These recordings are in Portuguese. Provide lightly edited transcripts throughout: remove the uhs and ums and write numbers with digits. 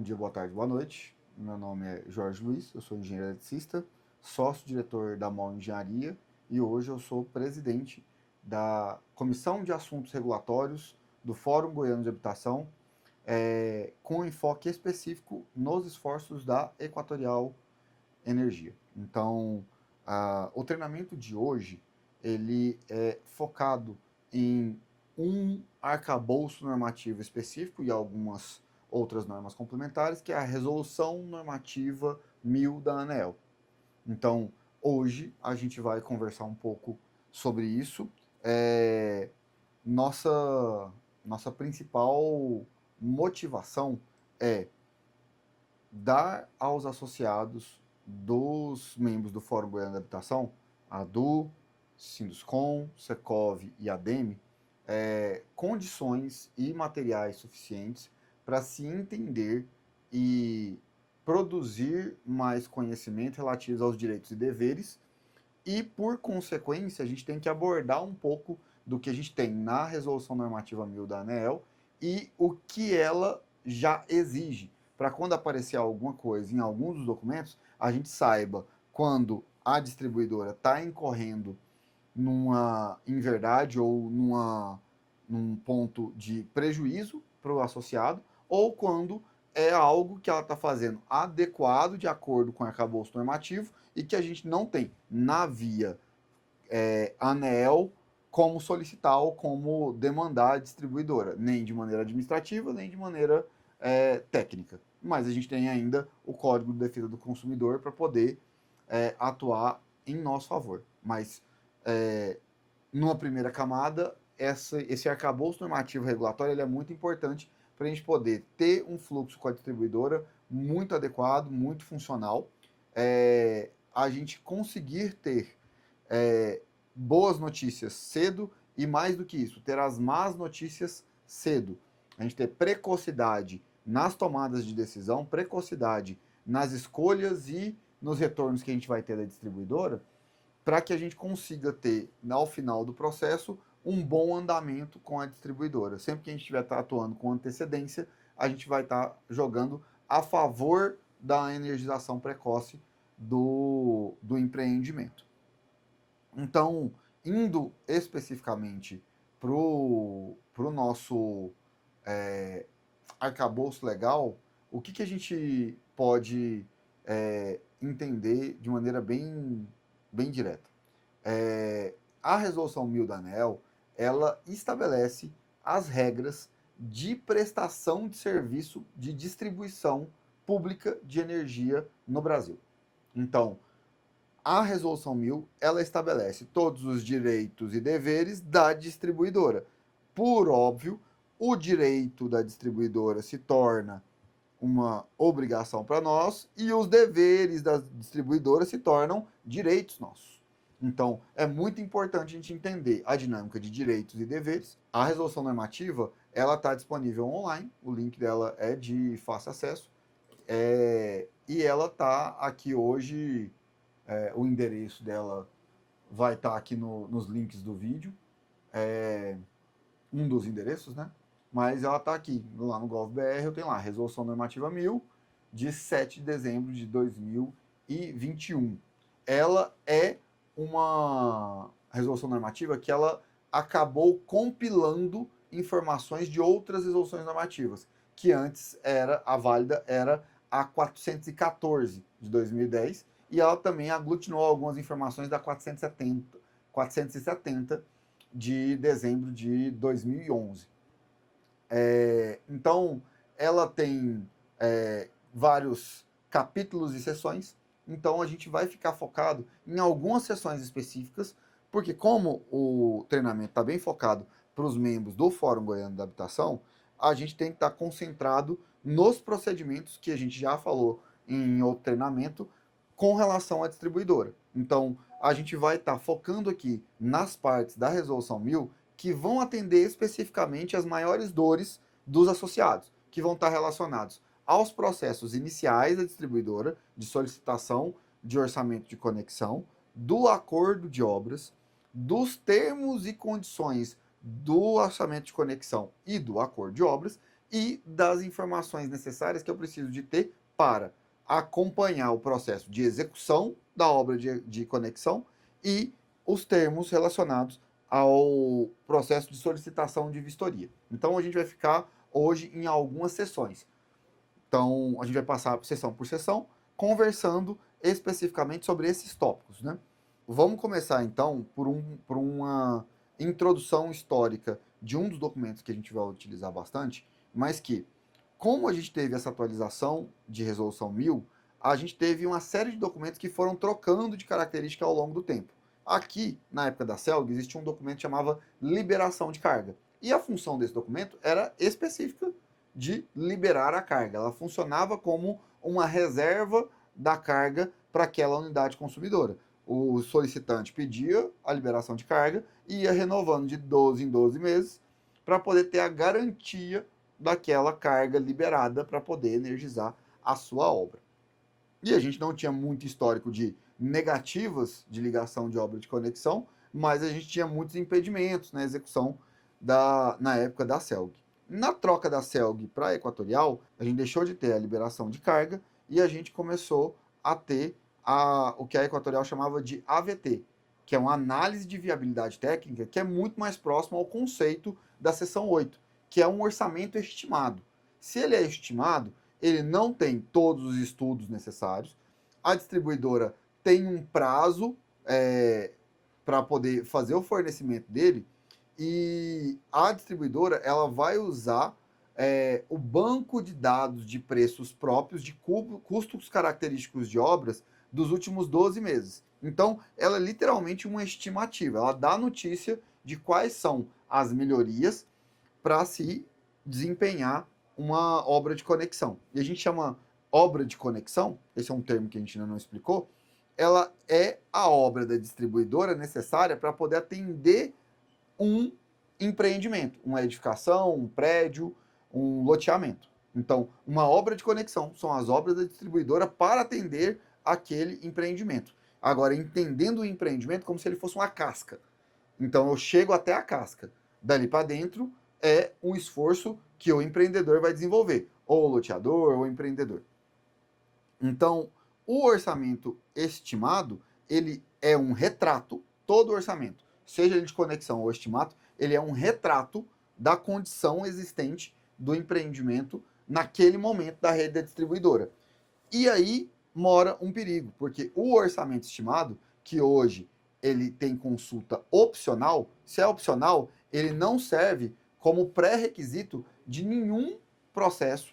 dia, boa tarde, boa noite. Meu nome é Jorge Luiz, eu sou engenheiro eletricista, sócio-diretor da MOL Engenharia e hoje eu sou presidente da Comissão de Assuntos Regulatórios do Fórum Goiano de Habitação, com enfoque específico nos esforços da Equatorial Energia. Então, o treinamento de hoje, ele é focado em um arcabouço normativo específico e algumas outras normas complementares, que é a Resolução Normativa 1000 da ANEEL. Então, hoje a gente vai conversar um pouco sobre isso. Nossa principal motivação é dar aos associados dos membros do Fórum Goiano de Habitação, a ADU, Sinduscom, Secov e ADEME, condições e materiais suficientes para se entender e produzir mais conhecimento relativo aos direitos e deveres e, por consequência, a gente tem que abordar um pouco do que a gente tem na Resolução Normativa 1000 da ANEEL e o que ela já exige, para quando aparecer alguma coisa em alguns dos documentos, a gente saiba quando a distribuidora está incorrendo numa inverdade ou num ponto de prejuízo para o associado, ou quando é algo que ela está fazendo adequado de acordo com o arcabouço normativo e que a gente não tem na via ANEEL como solicitar ou como demandar a distribuidora, nem de maneira administrativa, nem de maneira técnica. Mas a gente tem ainda o Código de Defesa do Consumidor para poder atuar em nosso favor. Mas, numa primeira camada, esse arcabouço normativo regulatório ele é muito importante para a gente poder ter um fluxo com a distribuidora muito adequado, muito funcional, a gente conseguir ter boas notícias cedo e, mais do que isso, ter as más notícias cedo. A gente ter precocidade nas tomadas de decisão, precocidade nas escolhas e nos retornos que a gente vai ter da distribuidora, para que a gente consiga ter, ao final do processo, um bom andamento com a distribuidora. Sempre que a gente estiver atuando com antecedência, a gente vai estar jogando a favor da energização precoce do empreendimento. Então, indo especificamente para o nosso arcabouço legal, o que a gente pode entender de maneira bem direta? A Resolução 1000 da ANEEL, ela estabelece as regras de prestação de serviço de distribuição pública de energia no Brasil. Então, a Resolução 1000, ela estabelece todos os direitos e deveres da distribuidora. Por óbvio, o direito da distribuidora se torna uma obrigação para nós e os deveres da distribuidora se tornam direitos nossos. Então, é muito importante a gente entender a dinâmica de direitos e deveres. A resolução normativa, ela está disponível online, o link dela é de fácil acesso, e ela está aqui hoje, o endereço dela vai estar aqui nos links do vídeo, um dos endereços, né? Mas ela está aqui, lá no GovBR, eu tenho lá, Resolução Normativa 1000, de 7 de dezembro de 2021. Ela é uma resolução normativa que ela acabou compilando informações de outras resoluções normativas, que antes a válida era a 414 de 2010, e ela também aglutinou algumas informações da 470 de dezembro de 2011. Então, ela tem vários capítulos e seções, então a gente vai ficar focado em algumas seções específicas, porque como o treinamento está bem focado para os membros do Fórum Goiano da Habitação, a gente tem que estar concentrado nos procedimentos que a gente já falou em outro treinamento com relação à distribuidora. Então, a gente vai estar focando aqui nas partes da Resolução 1000 que vão atender especificamente as maiores dores dos associados, que vão estar relacionados aos processos iniciais da distribuidora, de solicitação de orçamento de conexão, do acordo de obras, dos termos e condições do orçamento de conexão e do acordo de obras, e das informações necessárias que eu preciso de ter para acompanhar o processo de execução da obra de conexão e os termos relacionados ao processo de solicitação de vistoria. Então, a gente vai ficar hoje em algumas sessões. Então, a gente vai passar sessão por sessão, conversando especificamente sobre esses tópicos, né? Vamos começar, então, por uma introdução histórica de um dos documentos que a gente vai utilizar bastante, mas que, como a gente teve essa atualização de Resolução 1000, a gente teve uma série de documentos que foram trocando de característica ao longo do tempo. Aqui, na época da CELG, existia um documento que chamava liberação de carga. E a função desse documento era específica de liberar a carga. Ela funcionava como uma reserva da carga para aquela unidade consumidora. O solicitante pedia a liberação de carga e ia renovando de 12 em 12 meses para poder ter a garantia daquela carga liberada para poder energizar a sua obra. E a gente não tinha muito histórico de negativas de ligação de obra de conexão, mas a gente tinha muitos impedimentos na execução na época da CELG. Na troca da CELG para a Equatorial, a gente deixou de ter a liberação de carga e a gente começou a ter o que a Equatorial chamava de AVT, que é uma análise de viabilidade técnica, que é muito mais próximo ao conceito da seção 8, que é um orçamento estimado. Se ele é estimado, ele não tem todos os estudos necessários, a distribuidora tem um prazo para poder fazer o fornecimento dele, e a distribuidora ela vai usar o banco de dados de preços próprios de custos característicos de obras dos últimos 12 meses. Então, ela é literalmente uma estimativa, ela dá notícia de quais são as melhorias para se desempenhar uma obra de conexão. E a gente chama obra de conexão, esse é um termo que a gente ainda não explicou, ela é a obra da distribuidora necessária para poder atender um empreendimento, uma edificação, um prédio, um loteamento. Então, uma obra de conexão são as obras da distribuidora para atender aquele empreendimento. Agora, entendendo o empreendimento como se ele fosse uma casca. Então, eu chego até a casca. Dali para dentro é um esforço que o empreendedor vai desenvolver, ou o loteador, ou o empreendedor. Então, o orçamento estimado, ele é um retrato, todo orçamento, seja ele de conexão ou estimato, ele é um retrato da condição existente do empreendimento naquele momento da rede da distribuidora. E aí mora um perigo, porque o orçamento estimado, que hoje ele tem consulta opcional, se é opcional, ele não serve como pré-requisito de nenhum processo,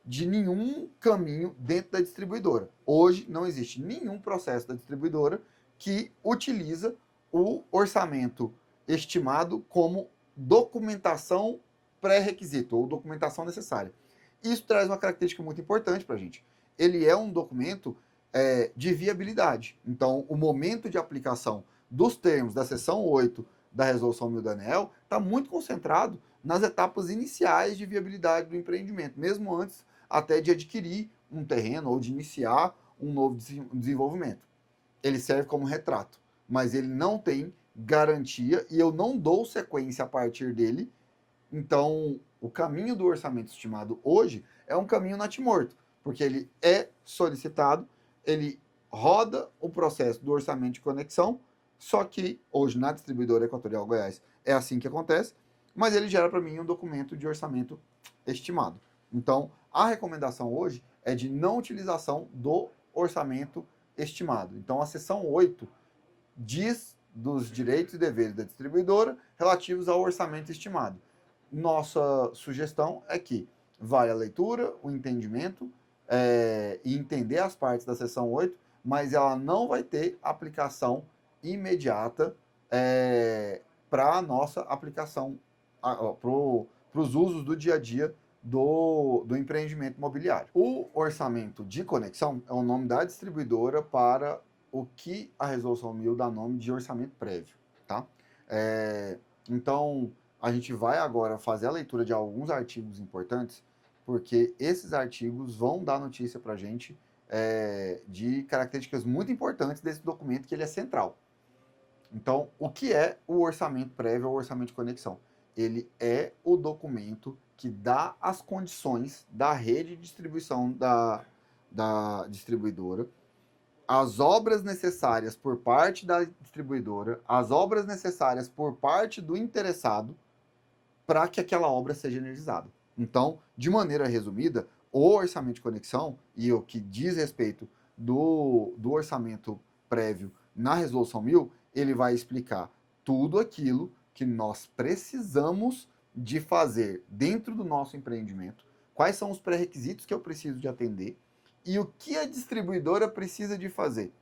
de nenhum caminho dentro da distribuidora. Hoje não existe nenhum processo da distribuidora que utiliza o orçamento estimado como documentação pré-requisito ou documentação necessária. Isso traz uma característica muito importante para a gente. Ele é um documento de viabilidade. Então, o momento de aplicação dos termos da seção 8 da Resolução 1000 da ANEEL está muito concentrado nas etapas iniciais de viabilidade do empreendimento, mesmo antes até de adquirir um terreno ou de iniciar um novo desenvolvimento. Ele serve como retrato, mas ele não tem garantia e eu não dou sequência a partir dele. Então, o caminho do orçamento estimado hoje é um caminho natimorto, porque ele é solicitado, ele roda o processo do orçamento de conexão, só que hoje na distribuidora Equatorial Goiás é assim que acontece, mas ele gera para mim um documento de orçamento estimado. Então, a recomendação hoje é de não utilização do orçamento estimado. Então, a seção 8 diz dos direitos e deveres da distribuidora relativos ao orçamento estimado. Nossa sugestão é que vale a leitura, o entendimento e entender as partes da seção 8, mas ela não vai ter aplicação imediata para a nossa aplicação, para os usos do dia a dia do empreendimento imobiliário. O orçamento de conexão é o nome da distribuidora para o que a Resolução 1000 dá nome de orçamento prévio, tá? Então, a gente vai agora fazer a leitura de alguns artigos importantes, porque esses artigos vão dar notícia para a gente de características muito importantes desse documento, que ele é central. Então, o que é o orçamento prévio ou orçamento de conexão? Ele é o documento que dá as condições da rede de distribuição da distribuidora, as obras necessárias por parte da distribuidora, as obras necessárias por parte do interessado para que aquela obra seja energizada. Então, de maneira resumida, o orçamento de conexão e o que diz respeito do orçamento prévio na Resolução 1000, ele vai explicar tudo aquilo que nós precisamos de fazer dentro do nosso empreendimento, quais são os pré-requisitos que eu preciso de atender e o que a distribuidora precisa de fazer.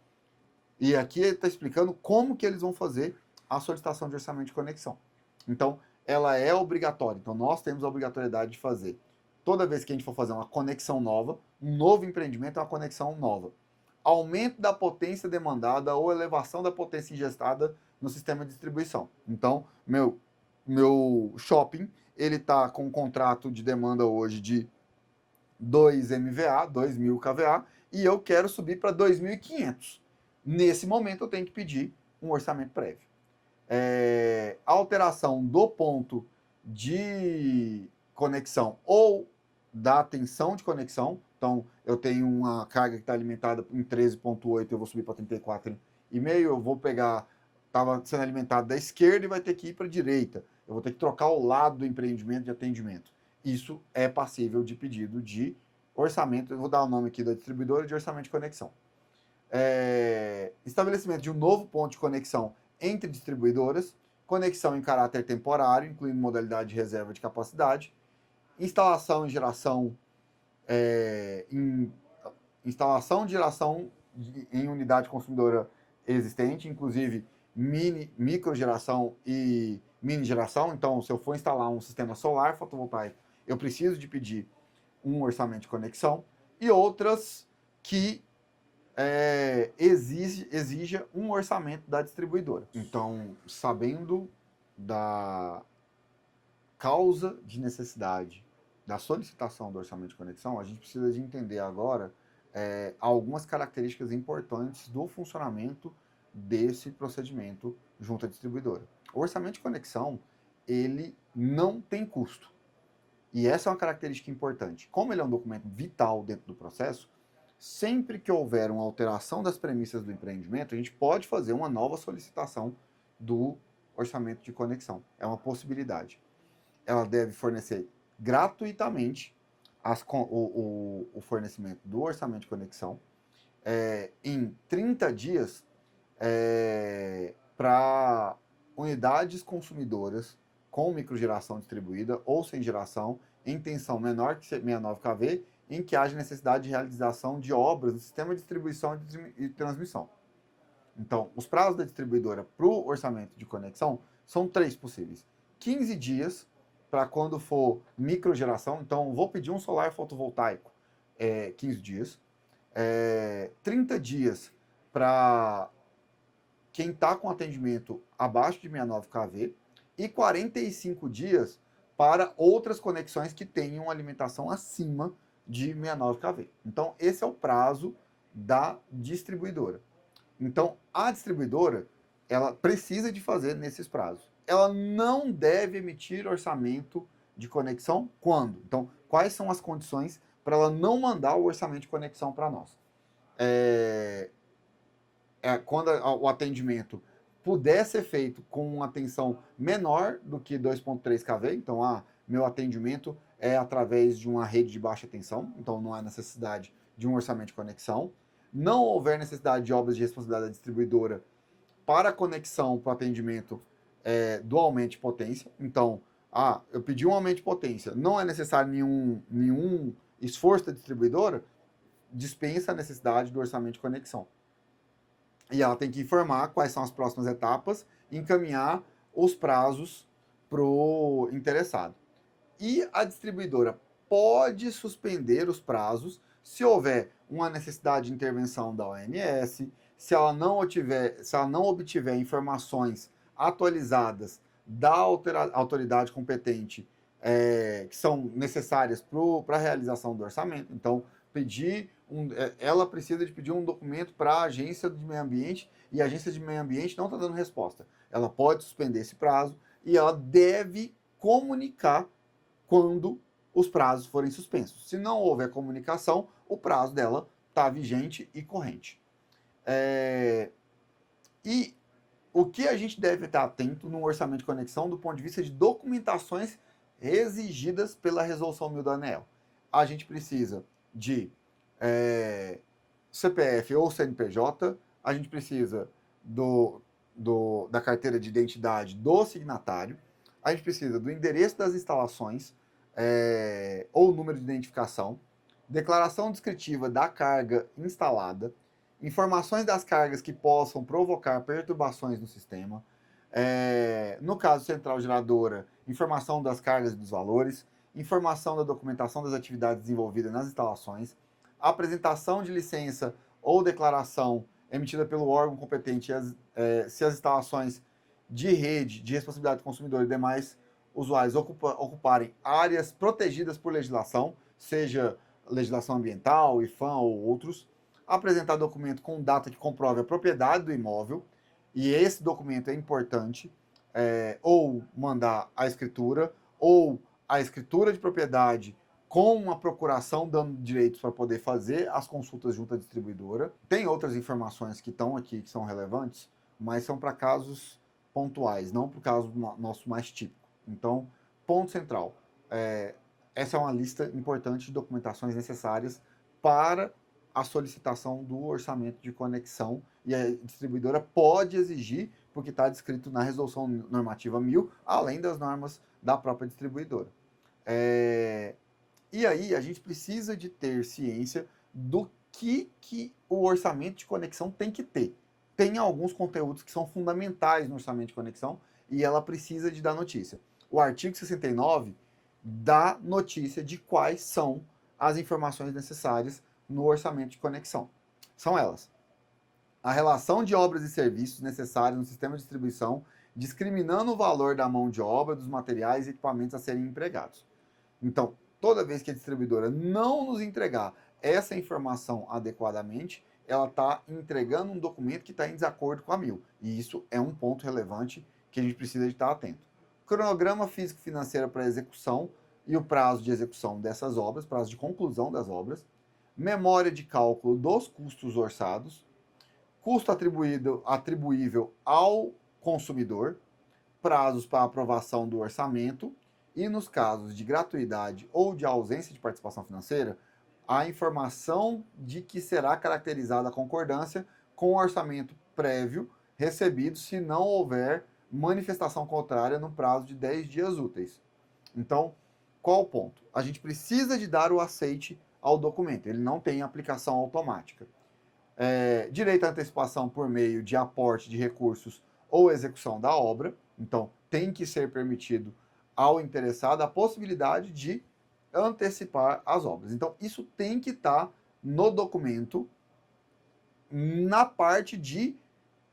E aqui ele está explicando como que eles vão fazer a solicitação de orçamento de conexão. Então, ela é obrigatória. Então, nós temos a obrigatoriedade de fazer. Toda vez que a gente for fazer uma conexão nova, um novo empreendimento é uma conexão nova. Aumento da potência demandada ou elevação da potência ingestada no sistema de distribuição. Então, meu shopping, ele está com um contrato de demanda hoje de 2 MVA, 2.000 kVA, e eu quero subir para 2.500. Nesse momento, eu tenho que pedir um orçamento prévio. A alteração do ponto de conexão ou da tensão de conexão. Então, eu tenho uma carga que está alimentada em 13,8, eu vou subir para 34,5, eu vou pegar, estava sendo alimentado da esquerda e vai ter que ir para a direita. Eu vou ter que trocar o lado do empreendimento de atendimento. Isso é passível de pedido de orçamento, eu vou dar o nome aqui da distribuidora, de orçamento de conexão. Estabelecimento de um novo ponto de conexão entre distribuidoras, conexão em caráter temporário, incluindo modalidade de reserva de capacidade, instalação e geração instalação de geração em unidade consumidora existente, inclusive microgeração e mini geração. Então, se eu for instalar um sistema solar fotovoltaico, eu preciso de pedir um orçamento de conexão, e outras que exija um orçamento da distribuidora. Então, sabendo da causa de necessidade da solicitação do orçamento de conexão, a gente precisa de entender agora algumas características importantes do funcionamento desse procedimento junto à distribuidora. O orçamento de conexão, ele não tem custo. E essa é uma característica importante. Como ele é um documento vital dentro do processo, sempre que houver uma alteração das premissas do empreendimento, a gente pode fazer uma nova solicitação do orçamento de conexão. É uma possibilidade. Ela deve fornecer gratuitamente o fornecimento do orçamento de conexão em 30 dias para unidades consumidoras com microgeração distribuída ou sem geração em tensão menor que 69 kV, em que haja necessidade de realização de obras no sistema de distribuição e transmissão. Então, os prazos da distribuidora para o orçamento de conexão são 3 possíveis. 15 dias para quando for microgeração, então vou pedir um solar fotovoltaico, 15 dias. 30 dias para quem está com atendimento abaixo de 69 kV e 45 dias para outras conexões que tenham alimentação acima de 69 kV. Então, esse é o prazo da distribuidora. Então, a distribuidora, ela precisa de fazer nesses prazos. Ela não deve emitir orçamento de conexão quando? Então, quais são as condições para ela não mandar o orçamento de conexão para nós? Quando o atendimento puder ser feito com uma tensão menor do que 2,3 kV, então, meu atendimento é através de uma rede de baixa tensão, então não há necessidade de um orçamento de conexão. Não houver necessidade de obras de responsabilidade da distribuidora para conexão para o atendimento do aumento de potência. Então, eu pedi um aumento de potência, não é necessário nenhum esforço da distribuidora, dispensa a necessidade do orçamento de conexão. E ela tem que informar quais são as próximas etapas e encaminhar os prazos para o interessado. E a distribuidora pode suspender os prazos se houver uma necessidade de intervenção da ONS, se ela não obtiver informações atualizadas da autoridade competente que são necessárias para a realização do orçamento. Então, ela precisa de pedir um documento para a agência de meio ambiente e a agência de meio ambiente não está dando resposta. Ela pode suspender esse prazo e ela deve comunicar quando os prazos forem suspensos. Se não houver comunicação, o prazo dela está vigente e corrente. E o que a gente deve estar atento no orçamento de conexão do ponto de vista de documentações exigidas pela Resolução 1000 da ANEEL? A gente precisa de CPF ou CNPJ, a gente precisa da carteira de identidade do signatário, a gente precisa do endereço das instalações ou número de identificação, declaração descritiva da carga instalada, informações das cargas que possam provocar perturbações no sistema, no caso central geradora, informação das cargas e dos valores, informação da documentação das atividades desenvolvidas nas instalações, apresentação de licença ou declaração emitida pelo órgão competente se as instalações de rede de responsabilidade do consumidor e demais usuários ocuparem áreas protegidas por legislação, seja legislação ambiental, IFAM ou outros, apresentar documento com data que comprove a propriedade do imóvel, e esse documento é importante, ou mandar a escritura, ou a escritura de propriedade com uma procuração dando direitos para poder fazer as consultas junto à distribuidora. Tem outras informações que estão aqui que são relevantes, mas são para casos pontuais, não para o caso nosso mais típico. Então, ponto central. Essa é uma lista importante de documentações necessárias para a solicitação do orçamento de conexão, e a distribuidora pode exigir, porque está descrito na Resolução Normativa 1000, além das normas da própria distribuidora. E aí a gente precisa de ter ciência do que o orçamento de conexão tem que ter. Tem alguns conteúdos que são fundamentais no orçamento de conexão e ela precisa de dar notícia. O artigo 69 dá notícia de quais são as informações necessárias no orçamento de conexão. São elas: a relação de obras e serviços necessários no sistema de distribuição, discriminando o valor da mão de obra, dos materiais e equipamentos a serem empregados. Então, toda vez que a distribuidora não nos entregar essa informação adequadamente, ela está entregando um documento que está em desacordo com a 1000. E isso é um ponto relevante que a gente precisa de estar atento. Cronograma físico-financeiro para execução e o prazo de execução dessas obras, prazo de conclusão das obras, memória de cálculo dos custos orçados, custo atribuível ao consumidor, prazos para aprovação do orçamento e, nos casos de gratuidade ou de ausência de participação financeira, a informação de que será caracterizada a concordância com o orçamento prévio recebido se não houver manifestação contrária no prazo de 10 dias úteis. Então, qual o ponto? A gente precisa de dar o aceite ao documento, ele não tem aplicação automática. Direito à antecipação por meio de aporte de recursos ou execução da obra, então tem que ser permitido ao interessado a possibilidade de antecipar as obras. Então, isso tem que estar no documento, na parte de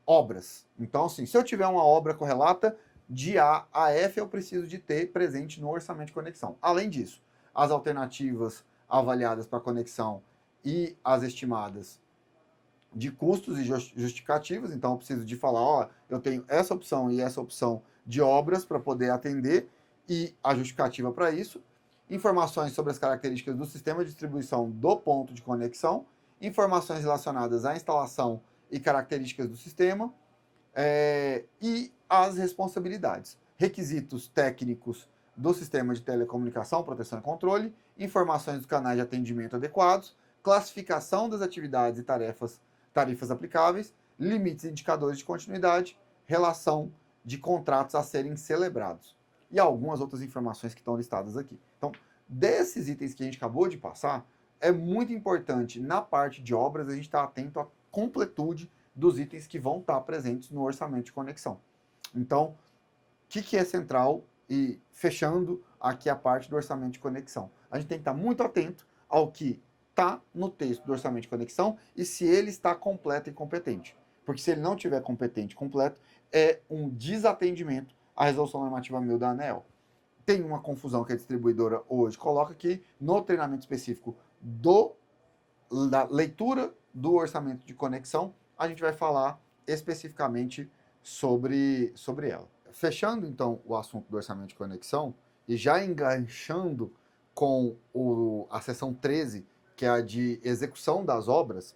obras. Então, assim, se eu tiver uma obra correlata de A a F, eu preciso de ter presente no orçamento de conexão. Além disso, as alternativas avaliadas para conexão e as estimadas de custos e justificativas. Então, eu preciso de falar, ó, eu tenho essa opção e essa opção de obras para poder atender e a justificativa para isso. Informações sobre as características do sistema de distribuição do ponto de conexão, informações relacionadas à instalação e características do sistema, e as responsabilidades, requisitos técnicos do sistema de telecomunicação, proteção e controle, informações dos canais de atendimento adequados, classificação das atividades e tarifas aplicáveis, limites e indicadores de continuidade, relação de contratos a serem celebrados e algumas outras informações que estão listadas aqui. Então, desses itens que a gente acabou de passar, é muito importante, na parte de obras, a gente estar atento à completude dos itens que vão estar presentes no orçamento de conexão. Então, o que é central? E fechando aqui a parte do orçamento de conexão, a gente tem que estar muito atento ao que está no texto do orçamento de conexão e se ele está completo e competente. Porque se ele não tiver competente e completo, é um desatendimento à Resolução Normativa 1000 da ANEEL. Tem uma confusão que a distribuidora hoje coloca aqui no treinamento específico da leitura do orçamento de conexão, a gente vai falar especificamente sobre ela. Fechando, então, o assunto do orçamento de conexão e já enganchando com a seção 13, que é a de execução das obras,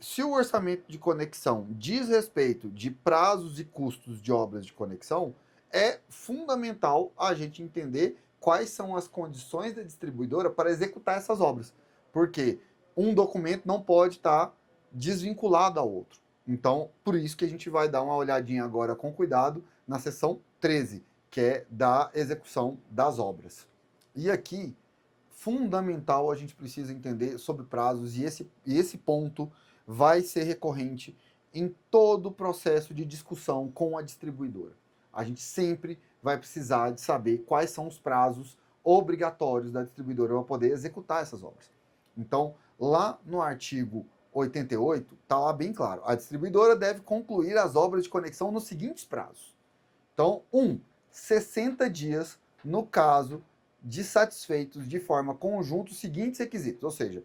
se o orçamento de conexão diz respeito de prazos e custos de obras de conexão, é fundamental a gente entender quais são as condições da distribuidora para executar essas obras. Porque um documento não pode estar desvinculado ao outro. Então, por isso que a gente vai dar uma olhadinha agora com cuidado na seção 13, que é da execução das obras. E aqui, fundamental, a gente precisa entender sobre prazos, e esse ponto vai ser recorrente em todo o processo de discussão com a distribuidora. A gente sempre vai precisar de saber quais são os prazos obrigatórios da distribuidora para poder executar essas obras. Então, lá no artigo 88, está lá bem claro. A distribuidora deve concluir as obras de conexão nos seguintes prazos. Então, 60 dias no caso de satisfeitos de forma conjunta os seguintes requisitos. Ou seja,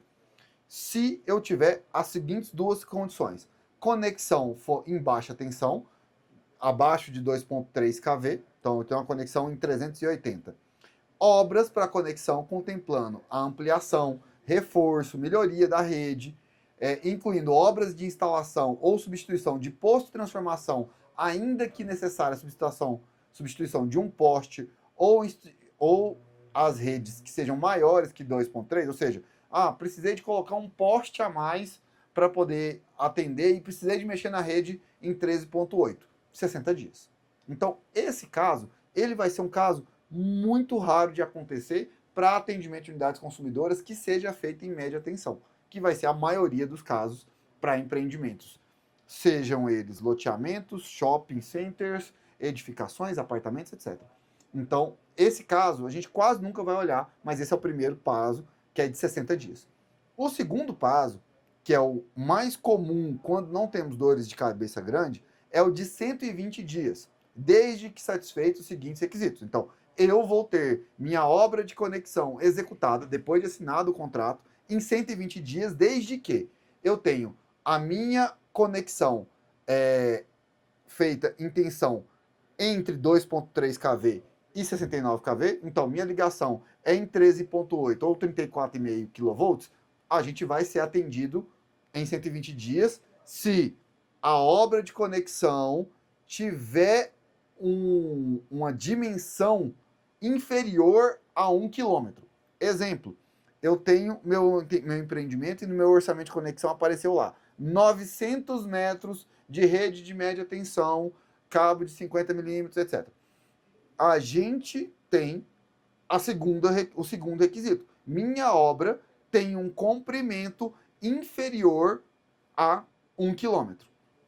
se eu tiver as seguintes duas condições. Conexão for em baixa tensão, abaixo de 2.3 kV, então eu tenho uma conexão em 380. Obras para conexão contemplando a ampliação, reforço, melhoria da rede, incluindo obras de instalação ou substituição de posto de transformação, ainda que necessária substituição de um poste ou as redes que sejam maiores que 2.3, ou seja, precisei de colocar um poste a mais para poder atender e precisei de mexer na rede em 13.8, 60 dias. Então, esse caso, ele vai ser um caso muito raro de acontecer para atendimento de unidades consumidoras que seja feito em média tensão, que vai ser a maioria dos casos para empreendimentos. Sejam eles loteamentos, shopping centers, edificações, apartamentos, etc. Então, esse caso a gente quase nunca vai olhar, mas esse é o primeiro prazo, que é de 60 dias. O segundo prazo, que é o mais comum quando não temos dores de cabeça grande, é o de 120 dias, desde que satisfeitos os seguintes requisitos. Então, eu vou ter minha obra de conexão executada, depois de assinado o contrato, em 120 dias, desde que eu tenho a minha conexão feita em tensão entre 2.3 kV e 69 kV, então minha ligação é em 13.8 ou 34,5 kV, a gente vai ser atendido em 120 dias se a obra de conexão tiver uma dimensão inferior a 1 km. Exemplo, eu tenho meu empreendimento e no meu orçamento de conexão apareceu lá 900 metros de rede de média tensão, cabo de 50 milímetros, etc. A gente tem o segundo requisito. Minha obra tem um comprimento inferior a 1 km.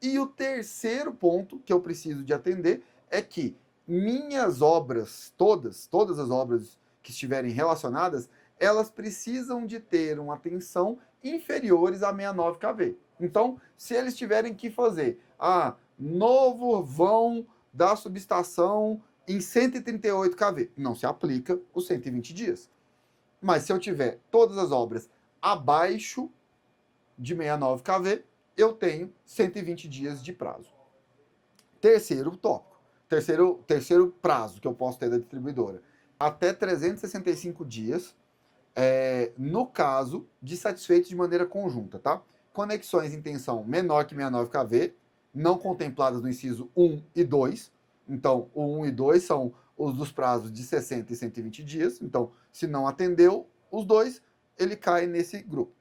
E o terceiro ponto que eu preciso de atender é que minhas obras, todas as obras que estiverem relacionadas, elas precisam de ter uma tensão inferiores a 69 kV. Então, se eles tiverem que fazer novo vão da subestação em 138 kV, não se aplica os 120 dias. Mas se eu tiver todas as obras abaixo de 69 kV, eu tenho 120 dias de prazo. Terceiro tópico, terceiro prazo que eu posso ter da distribuidora, até 365 dias, no caso de satisfeitos de maneira conjunta, tá? Conexões em tensão menor que 69 kV, não contempladas no inciso 1 e 2. Então, o 1 e 2 são os dos prazos de 60 e 120 dias. Então, se não atendeu os dois, ele cai nesse grupo.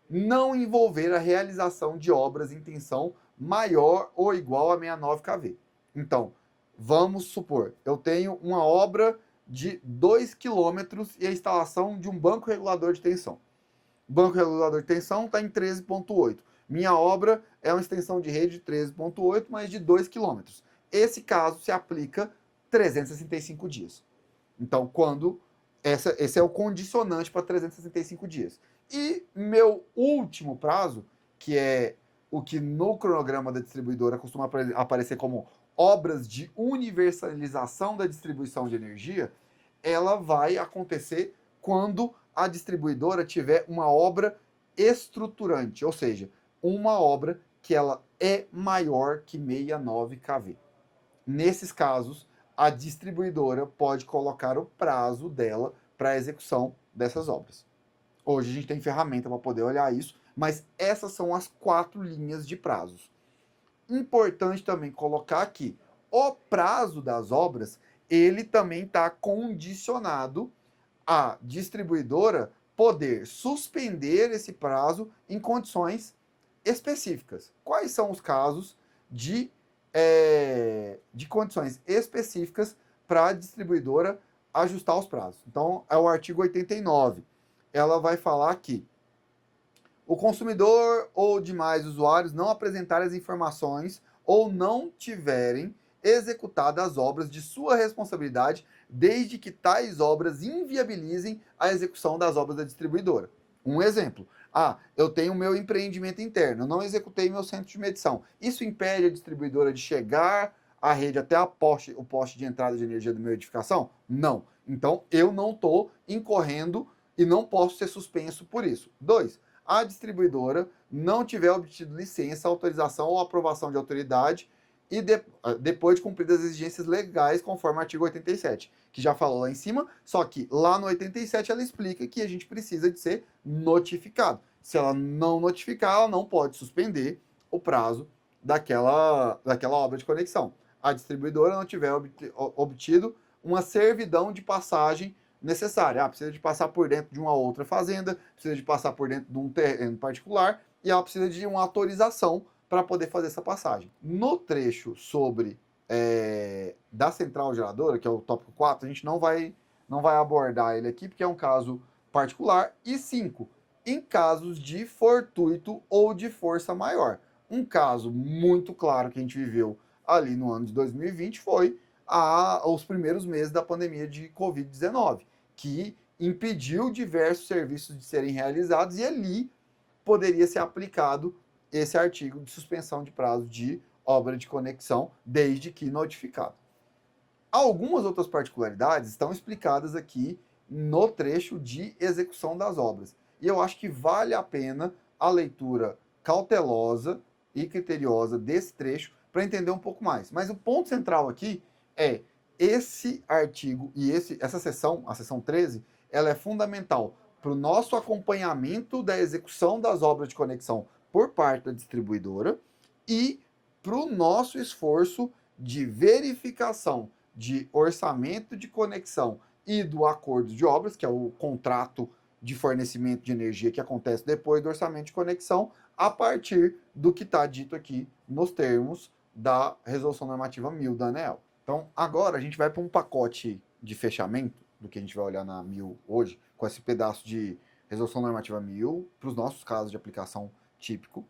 Não envolver a realização de obras em tensão maior ou igual a 69 kV. Então, vamos supor, eu tenho uma obra de 2 km e a instalação de um banco regulador de tensão. O banco regulador de tensão está em 13.8. Minha obra é uma extensão de rede de 13.8, mas de 2 km. Esse caso se aplica 365 dias. Então, esse é o condicionante para 365 dias. E meu último prazo, que é o que no cronograma da distribuidora costuma aparecer como obras de universalização da distribuição de energia, ela vai acontecer quando a distribuidora tiver uma obra estruturante, ou seja, uma obra que ela é maior que 69 kV. Nesses casos, a distribuidora pode colocar o prazo dela para a execução dessas obras. Hoje a gente tem ferramenta para poder olhar isso, mas essas são as 4 linhas de prazos. Importante também colocar que o prazo das obras, ele também está condicionado à distribuidora poder suspender esse prazo em condições específicas. Quais são os casos de condições específicas para a distribuidora ajustar os prazos? Então, é o artigo 89. Ela vai falar que o consumidor ou demais usuários não apresentarem as informações ou não tiverem executado as obras de sua responsabilidade, desde que tais obras inviabilizem a execução das obras da distribuidora. Um exemplo. Eu tenho meu empreendimento interno, eu não executei meu centro de medição. Isso impede a distribuidora de chegar à rede até o poste de entrada de energia da minha edificação? Não. Então, eu não estou incorrendo e não posso ser suspenso por isso. 2. A distribuidora não tiver obtido licença, autorização ou aprovação de autoridade e depois de cumpridas as exigências legais conforme o artigo 87, que já falou lá em cima, só que lá no 87 ela explica que a gente precisa de ser notificado. Se ela não notificar, ela não pode suspender o prazo daquela obra de conexão. A distribuidora não tiver obtido uma servidão de passagem necessária. Precisa de passar por dentro de uma outra fazenda, precisa de passar por dentro de um terreno particular e ela precisa de uma autorização para poder fazer essa passagem. No trecho sobre da central geradora, que é o tópico 4, a gente não vai abordar ele aqui, porque é um caso particular. E 5, em casos de fortuito ou de força maior. Um caso muito claro que a gente viveu ali no ano de 2020 foi os primeiros meses da pandemia de Covid-19, que impediu diversos serviços de serem realizados e ali poderia ser aplicado esse artigo de suspensão de prazo de obra de conexão, desde que notificado. Algumas outras particularidades estão explicadas aqui no trecho de execução das obras. E eu acho que vale a pena a leitura cautelosa e criteriosa desse trecho para entender um pouco mais. Mas o ponto central aqui é esse artigo e essa seção, a seção 13, ela é fundamental para o nosso acompanhamento da execução das obras de conexão por parte da distribuidora e para o nosso esforço de verificação de orçamento de conexão e do acordo de obras, que é o contrato de fornecimento de energia que acontece depois do orçamento de conexão, a partir do que está dito aqui nos termos da Resolução Normativa 1000 da ANEEL. Então, agora a gente vai para um pacote de fechamento, do que a gente vai olhar na 1000 hoje, com esse pedaço de Resolução Normativa 1000, para os nossos casos de aplicação típico,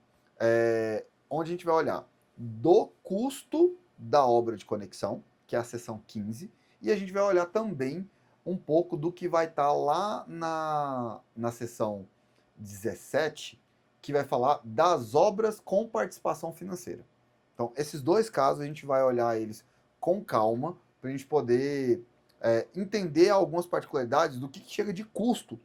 onde a gente vai olhar do custo da obra de conexão, que é a seção 15, e a gente vai olhar também um pouco do que vai estar lá na seção 17, que vai falar das obras com participação financeira. Então, esses dois casos a gente vai olhar eles com calma, para a gente poder entender algumas particularidades do que chega de custo.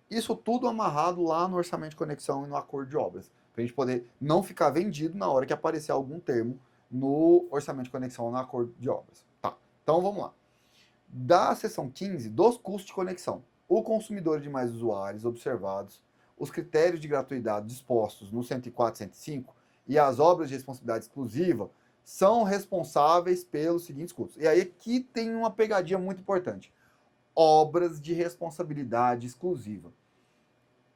Isso tudo amarrado lá no orçamento de conexão e no acordo de obras, para a gente poder não ficar vendido na hora que aparecer algum termo no orçamento de conexão ou no acordo de obras. Tá, então vamos lá. Da seção 15, dos custos de conexão, o consumidor de mais usuários observados, os critérios de gratuidade dispostos no 104 e 105 e as obras de responsabilidade exclusiva são responsáveis pelos seguintes custos. E aí aqui tem uma pegadinha muito importante. Obras de responsabilidade exclusiva.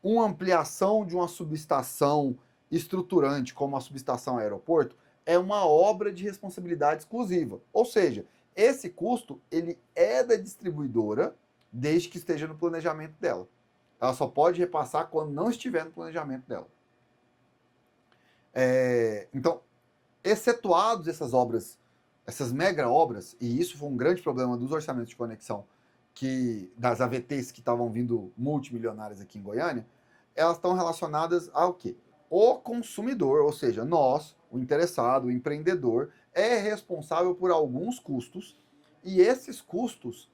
Uma ampliação de uma subestação estruturante, como a subestação aeroporto, é uma obra de responsabilidade exclusiva. Ou seja, esse custo ele é da distribuidora desde que esteja no planejamento dela. Ela só pode repassar quando não estiver no planejamento dela. Então, excetuados essas obras, essas mega obras, e isso foi um grande problema dos orçamentos de conexão, das AVTs que estavam vindo multimilionárias aqui em Goiânia, elas estão relacionadas ao quê? O consumidor, ou seja, nós, o interessado, o empreendedor, é responsável por alguns custos, e esses custos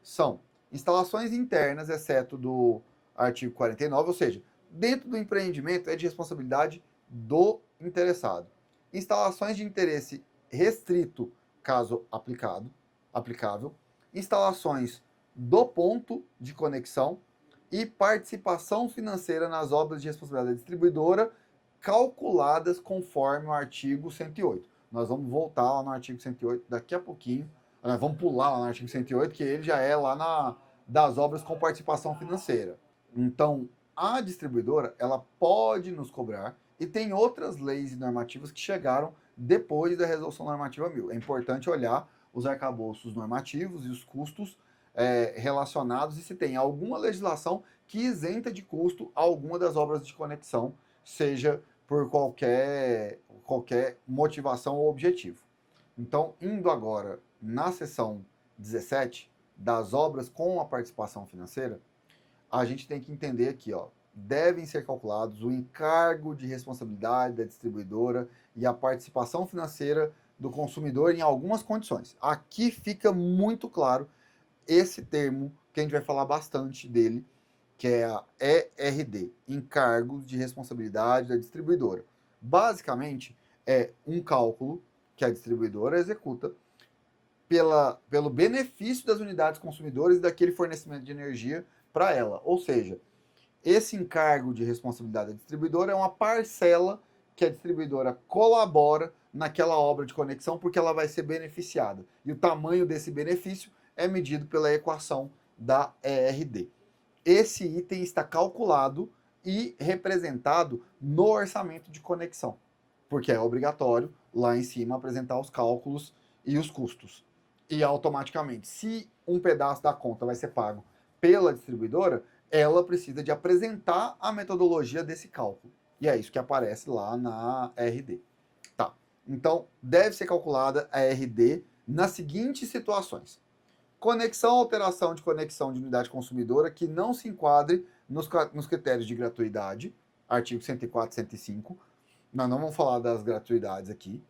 são instalações internas, exceto do artigo 49, ou seja, dentro do empreendimento é de responsabilidade do interessado. Instalações de interesse restrito, caso aplicável, instalações do ponto de conexão e participação financeira nas obras de responsabilidade da distribuidora calculadas conforme o artigo 108. Nós vamos voltar lá no artigo 108 daqui a pouquinho. Vamos pular lá no artigo 108, que ele já é lá das obras com participação financeira. Então, a distribuidora, ela pode nos cobrar, e tem outras leis e normativas que chegaram depois da Resolução Normativa 1000. É importante olhar os arcabouços normativos e os custos relacionados, e se tem alguma legislação que isenta de custo alguma das obras de conexão, seja por qualquer motivação ou objetivo. Então, indo agora na seção 17 das obras com a participação financeira, a gente tem que entender aqui, ó, devem ser calculados o encargo de responsabilidade da distribuidora e a participação financeira do consumidor em algumas condições. Aqui fica muito claro esse termo, que a gente vai falar bastante dele, que é a ERD, Encargos de Responsabilidade da Distribuidora. Basicamente, é um cálculo que a distribuidora executa pelo benefício das unidades consumidoras e daquele fornecimento de energia para ela. Ou seja, esse encargo de responsabilidade da distribuidora é uma parcela que a distribuidora colabora naquela obra de conexão porque ela vai ser beneficiada. E o tamanho desse benefício é medido pela equação da ERD. Esse item está calculado e representado no orçamento de conexão, porque é obrigatório lá em cima apresentar os cálculos e os custos. E automaticamente, se um pedaço da conta vai ser pago pela distribuidora, ela precisa de apresentar a metodologia desse cálculo. E é isso que aparece lá na RD. Tá. Então, deve ser calculada a RD nas seguintes situações: conexão ou alteração de conexão de unidade consumidora que não se enquadre nos critérios de gratuidade, artigo 104 e 105. Nós não vamos falar das gratuidades aqui.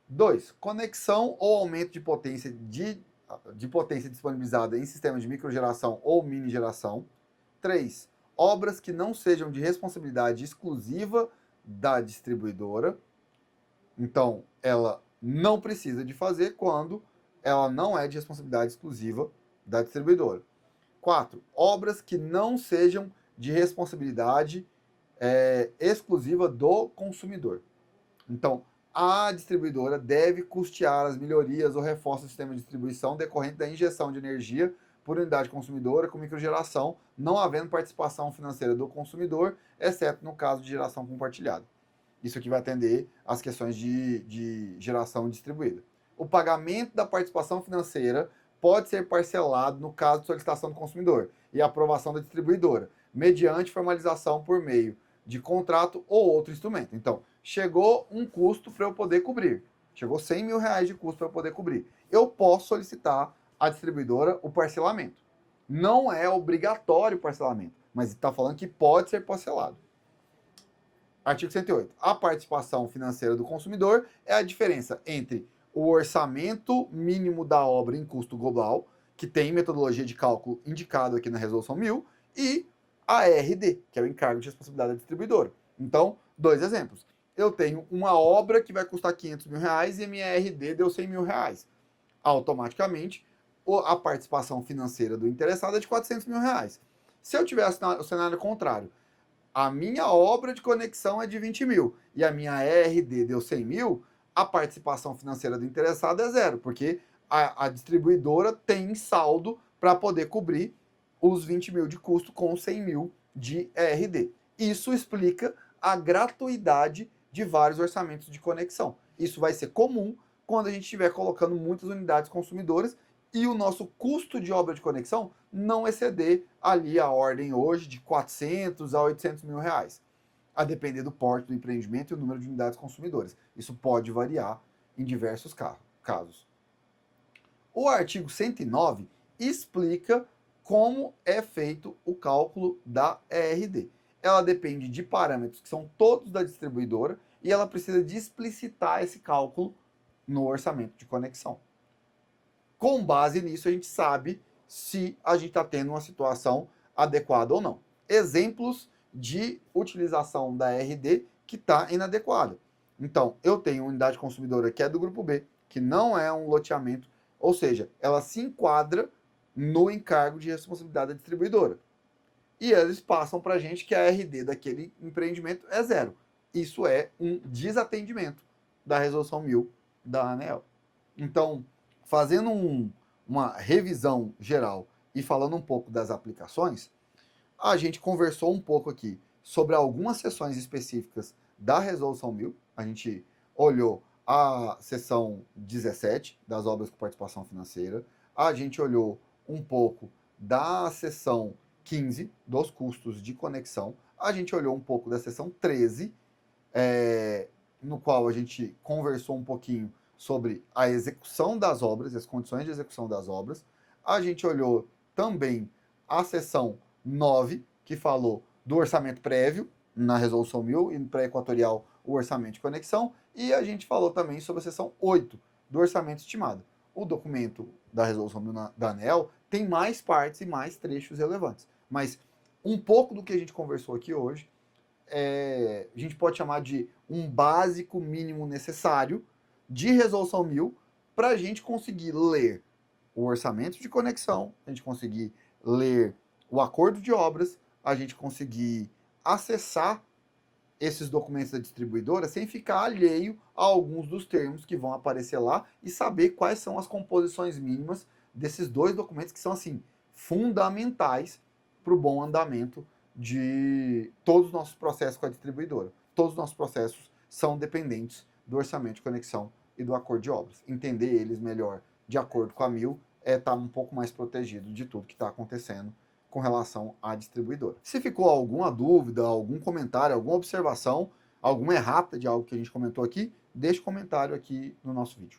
2. Conexão ou aumento de potência disponibilizada em sistemas de microgeração ou mini geração. 3. Obras que não sejam de responsabilidade exclusiva da distribuidora. Então, ela não precisa de fazer quando ela não é de responsabilidade exclusiva da distribuidora. 4. Obras que não sejam de responsabilidade exclusiva do consumidor. Então, a distribuidora deve custear as melhorias ou reforços do sistema de distribuição decorrente da injeção de energia por unidade consumidora com microgeração, não havendo participação financeira do consumidor, exceto no caso de geração compartilhada. Isso aqui vai atender às questões de geração distribuída. O pagamento da participação financeira pode ser parcelado no caso de solicitação do consumidor e aprovação da distribuidora, mediante formalização por meio de contrato ou outro instrumento. Então, chegou um custo para eu poder cobrir. Chegou 100 mil reais de custo para eu poder cobrir. Eu posso solicitar à distribuidora o parcelamento. Não é obrigatório o parcelamento, mas está falando que pode ser parcelado. Artigo 108. A participação financeira do consumidor é a diferença entre o orçamento mínimo da obra em custo global, que tem metodologia de cálculo indicado aqui na Resolução 1000, e a RD, que é o encargo de responsabilidade da distribuidora. Então, 2 exemplos. Eu tenho uma obra que vai custar 500 mil reais e a minha RD deu 100 mil reais. Automaticamente, a participação financeira do interessado é de 400 mil reais. Se eu tivesse o cenário contrário, a minha obra de conexão é de 20 mil e a minha RD deu 100 mil, a participação financeira do interessado é zero, porque a distribuidora tem saldo para poder cobrir os 20 mil de custo com 100 mil de RD. Isso explica a gratuidade de vários orçamentos de conexão. Isso vai ser comum quando a gente estiver colocando muitas unidades consumidoras e o nosso custo de obra de conexão não exceder ali a ordem hoje de 400 a 800 mil reais, a depender do porte do empreendimento e o número de unidades consumidoras. Isso pode variar em diversos casos. O artigo 109 explica como é feito o cálculo da ERD. Ela depende de parâmetros que são todos da distribuidora e ela precisa de explicitar esse cálculo no orçamento de conexão. Com base nisso, a gente sabe se a gente está tendo uma situação adequada ou não. Exemplos de utilização da RD que está inadequada. Então, eu tenho uma unidade consumidora que é do grupo B, que não é um loteamento, ou seja, ela se enquadra no encargo de responsabilidade da distribuidora. E eles passam para a gente que a RD daquele empreendimento é zero. Isso é um desatendimento da resolução 1000 da ANEEL. Então, fazendo uma revisão geral e falando um pouco das aplicações, a gente conversou um pouco aqui sobre algumas seções específicas da resolução 1000. A gente olhou a seção 17 das obras com participação financeira, a gente olhou um pouco da seção 15 dos custos de conexão, a gente olhou um pouco da seção 13, no qual a gente conversou um pouquinho sobre a execução das obras, as condições de execução das obras. A gente olhou também a seção 9, que falou do orçamento prévio, na resolução 1000, e no pré-equatorial o orçamento de conexão, e a gente falou também sobre a seção 8, do orçamento estimado. O documento da resolução 1000 da ANEEL tem mais partes e mais trechos relevantes, mas um pouco do que a gente conversou aqui hoje, a gente pode chamar de um básico mínimo necessário de resolução 1000 para a gente conseguir ler o orçamento de conexão, a gente conseguir ler o acordo de obras, a gente conseguir acessar esses documentos da distribuidora sem ficar alheio a alguns dos termos que vão aparecer lá e saber quais são as composições mínimas desses dois documentos que são, assim, fundamentais para o bom andamento de todos os nossos processos com a distribuidora. Todos os nossos processos são dependentes do orçamento de conexão e do acordo de obras. Entender eles melhor de acordo com a 1000 é estar um pouco mais protegido de tudo que está acontecendo com relação à distribuidora. Se ficou alguma dúvida, algum comentário, alguma observação, alguma errata de algo que a gente comentou aqui, deixe comentário aqui no nosso vídeo.